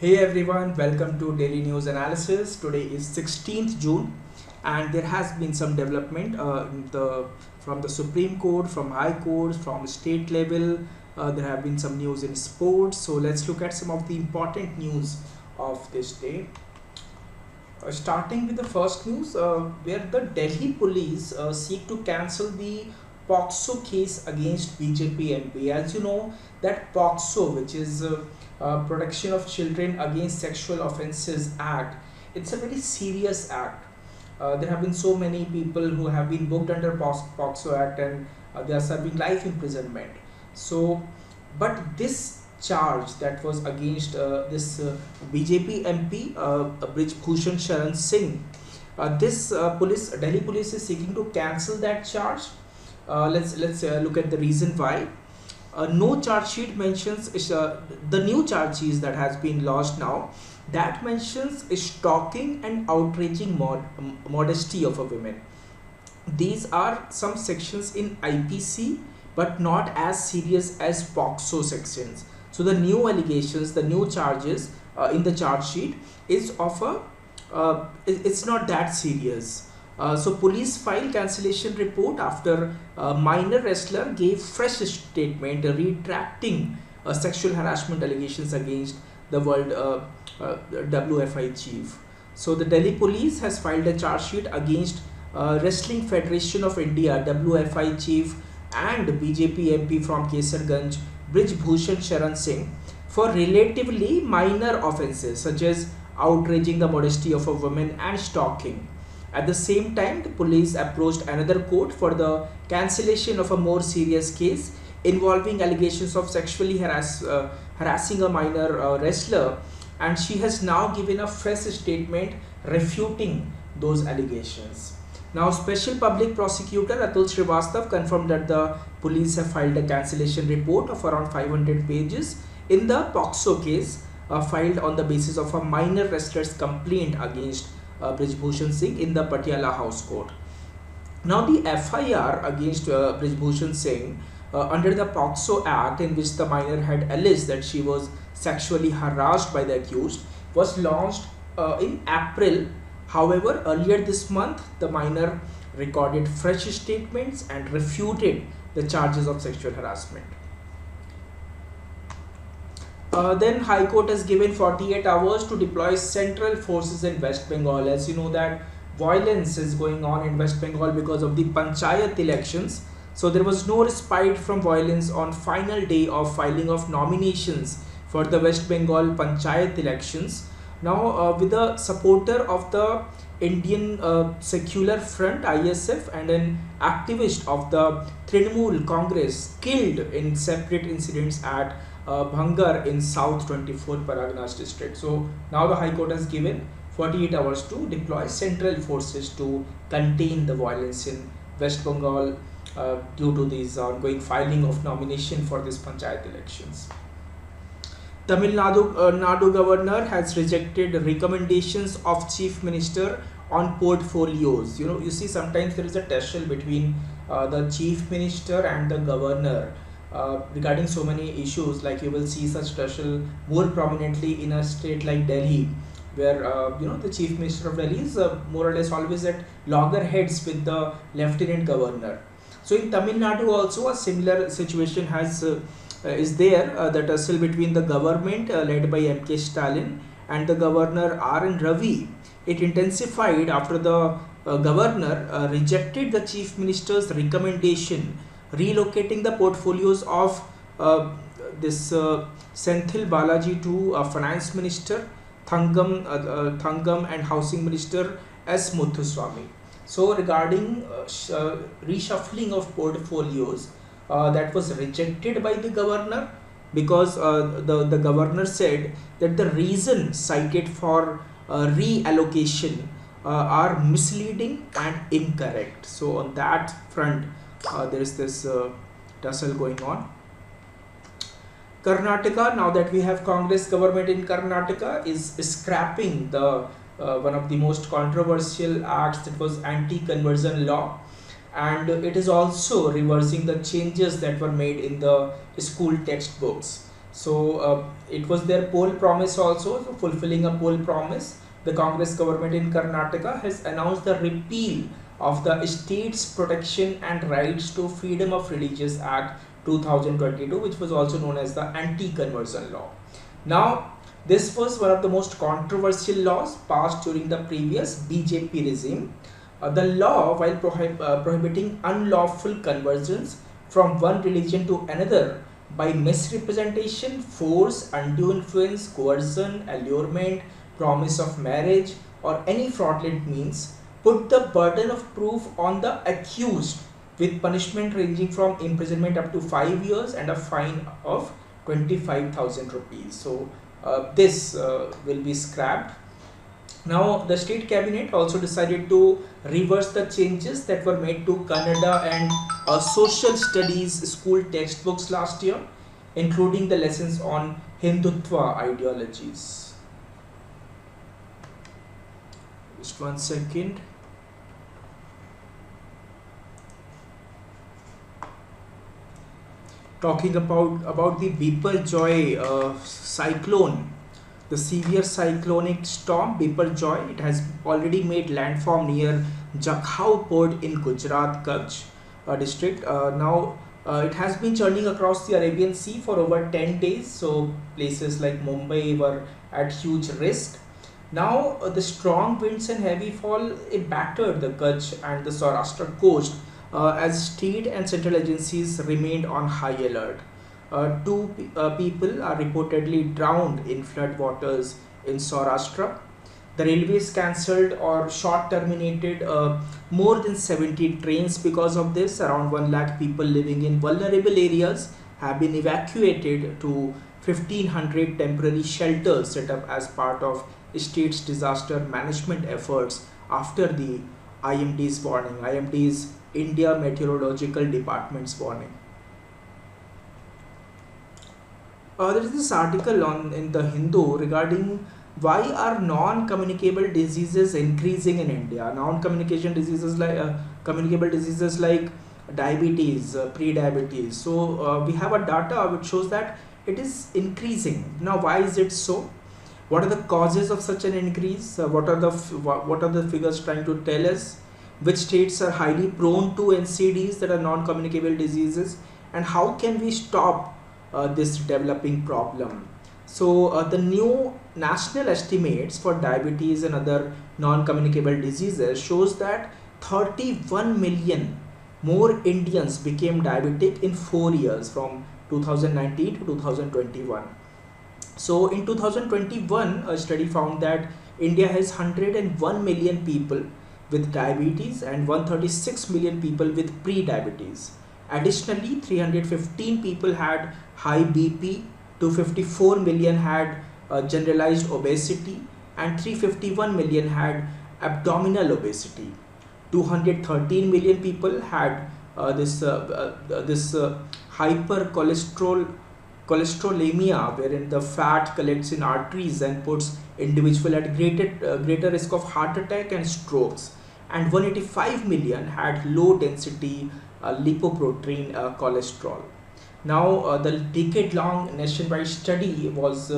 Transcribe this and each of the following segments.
Hey everyone, welcome to Daily News Analysis. Today is 16th June and there has been some development from the Supreme Court, from High Court, from state level. There have been some news in sports. So let's look at some of the important news of this day. Starting with the first news, where the Delhi police seek to cancel the POXO case against BJP MP. As you know, that POXO, which is Protection of Children Against Sexual Offences Act, it's a very serious act. There have been so many people who have been booked under POXO Act and they are serving life imprisonment. So, but this charge that was against this BJP MP Brij Bhushan Sharan Singh, Delhi police is seeking to cancel that charge. Let's look at the reason why. No charge sheet mentions the new charge sheet that has been lodged now, that mentions stalking and outraging modesty of a woman. These are some sections in IPC but not as serious as POXO sections. So the new allegations, the new charges in the charge sheet is of a it's not that serious. So police file cancellation report after minor wrestler gave fresh statement retracting sexual harassment allegations against the world WFI chief. So the Delhi police has filed a charge sheet against Wrestling Federation of India WFI chief and BJP MP from Kesarganj Brij Bhushan Sharan Singh for relatively minor offences such as outraging the modesty of a woman and stalking. At the same time, the police approached another court for the cancellation of a more serious case involving allegations of sexually harassing a minor wrestler, and she has now given a fresh statement refuting those allegations. Now, Special Public Prosecutor Atul Srivastav confirmed that the police have filed a cancellation report of around 500 pages in the POXO case filed on the basis of a minor wrestler's complaint against Brij Bhushan Singh in the Patiala House Court. Now, the FIR against Brij Bhushan Singh under the POXO Act, in which the minor had alleged that she was sexually harassed by the accused, was launched in April. However, earlier this month, the minor recorded fresh statements and refuted the charges of sexual harassment. Then High Court has given 48 hours to deploy central forces in West Bengal. As you know that violence is going on in West Bengal because of the Panchayat elections. So there was no respite from violence on final day of filing of nominations for the West Bengal Panchayat elections. Now, with a supporter of the Indian Secular Front ISF and an activist of the Trinamool Congress killed in separate incidents at Bhangar in South 24 Paraganas district. So now the High Court has given 48 hours to deploy central forces to contain the violence in West Bengal due to these ongoing filing of nomination for this Panchayat elections. Tamil Nadu governor has rejected recommendations of chief minister on portfolios. You see sometimes there is a tussle between the chief minister and the governor regarding so many issues. Like you will see such tussle more prominently in a state like Delhi, where the chief minister of Delhi is more or less always at loggerheads with the lieutenant governor. So in Tamil Nadu also a similar situation is there, the tussle between the government led by M.K. Stalin and the governor R.N. Ravi. It intensified after the governor rejected the chief minister's recommendation relocating the portfolios of this Senthil Balaji to finance minister, Thangam and housing minister S. Muthuswamy. So regarding reshuffling of portfolios, that was rejected by the governor because the governor said that the reason cited for reallocation are misleading and incorrect. So on that front, there is this tussle going on. Karnataka, now that we have Congress government in Karnataka, is scrapping the one of the most controversial acts, that was anti-conversion law, and it is also reversing the changes that were made in the school textbooks. So it was their poll promise also, so fulfilling a poll promise. The Congress government in Karnataka has announced the repeal of the States Protection and Rights to Freedom of Religious Act 2022, which was also known as the Anti-Conversion Law. Now, this was one of the most controversial laws passed during the previous BJP regime. The law, while prohibiting unlawful conversions from one religion to another by misrepresentation, force, undue influence, coercion, allurement, promise of marriage, or any fraudulent means, put the burden of proof on the accused, with punishment ranging from imprisonment up to 5 years and a fine of 25,000 rupees. So this will be scrapped. Now, the state cabinet also decided to reverse the changes that were made to Kannada and social studies school textbooks last year, including the lessons on Hindutva ideologies. Just 1 second. Talking about the Biparjoy cyclone, the severe cyclonic storm Biparjoy, it has already made landfall near Jakhau port in Gujarat, Kutch district. Now it has been churning across the Arabian Sea for over 10 days, so places like Mumbai were at huge risk. Now the strong winds and heavy fall, it battered the Kutch and the Saurashtra coast as state and central agencies remained on high alert. Two people are reportedly drowned in flood waters in Saurashtra. The railways cancelled or short terminated more than 70 trains because of this. Around 1 lakh people living in vulnerable areas have been evacuated to 1500 temporary shelters set up as part of state's disaster management efforts after the IMD's warning. IMD's India Meteorological Department's warning. There is this article in the Hindu regarding why are non-communicable diseases increasing in India. Non-communication diseases like communicable diseases like diabetes, pre-diabetes. So we have a data which shows that it is increasing. Now, why is it so? What are the causes of such an increase? What are the figures trying to tell us? Which states are highly prone to NCDs, that are non-communicable diseases, and how can we stop this developing problem? So the new national estimates for diabetes and other non-communicable diseases shows that 31 million more Indians became diabetic in 4 years from 2019 to 2021. So in 2021, a study found that India has 101 million people with diabetes and 136 million people with pre-diabetes. Additionally, 315 people had high BP, 254 million had generalized obesity, and 351 million had abdominal obesity. 213 million people had this hypercholesterolemia, wherein the fat collects in arteries and puts individual at greater risk of heart attack and strokes. And 185 million had low density lipoprotein cholesterol. Now, the decade-long nationwide study was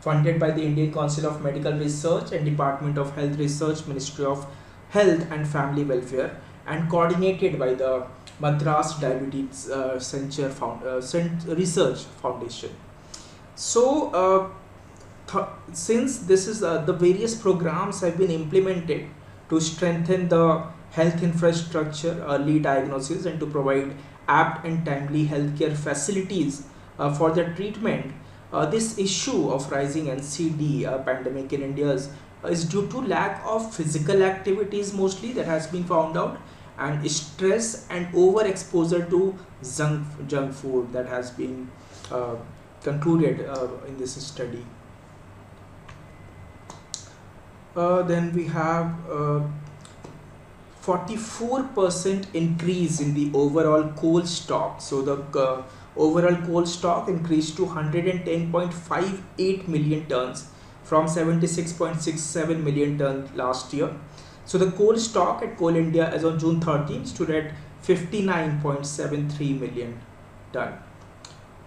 funded by the Indian Council of Medical Research and Department of Health Research, Ministry of Health and Family Welfare, and coordinated by the Madras Diabetes Research Foundation. So, since this is the various programs have been implemented to strengthen the health infrastructure, early diagnosis, and to provide apt and timely healthcare facilities for the treatment, this issue of rising NCD pandemic in India is due to lack of physical activities mostly, that has been found out, and stress and overexposure to junk food, that has been concluded in this study. Then we have 44% increase in the overall coal stock. So the overall coal stock increased to 110.58 million tons from 76.67 million tons last year. So the coal stock at Coal India as on June 13 stood at 59.73 million ton.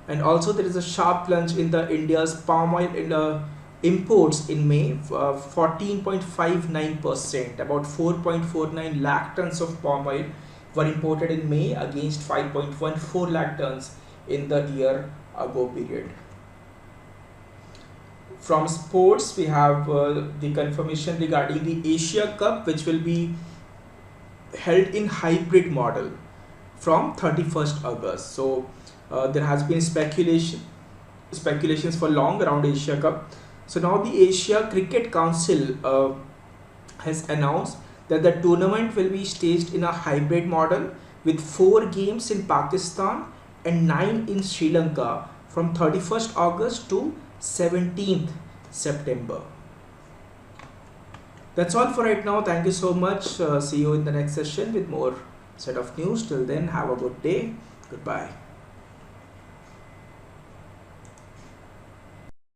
And also there is a sharp plunge in the India's palm oil in the imports in May, 14.59%, about 4.49 lakh tons of palm oil were imported in May against 5.14 lakh tons in the year ago period. From sports, we have the confirmation regarding the Asia Cup, which will be held in hybrid model from 31st August. So there has been speculations for long around Asia Cup. So now the Asia Cricket Council has announced that the tournament will be staged in a hybrid model with 4 games in Pakistan and 9 in Sri Lanka from 31st August to 17th September. That's all for right now. Thank you so much. See you in the next session with more set of news. Till then, have a good day. Goodbye.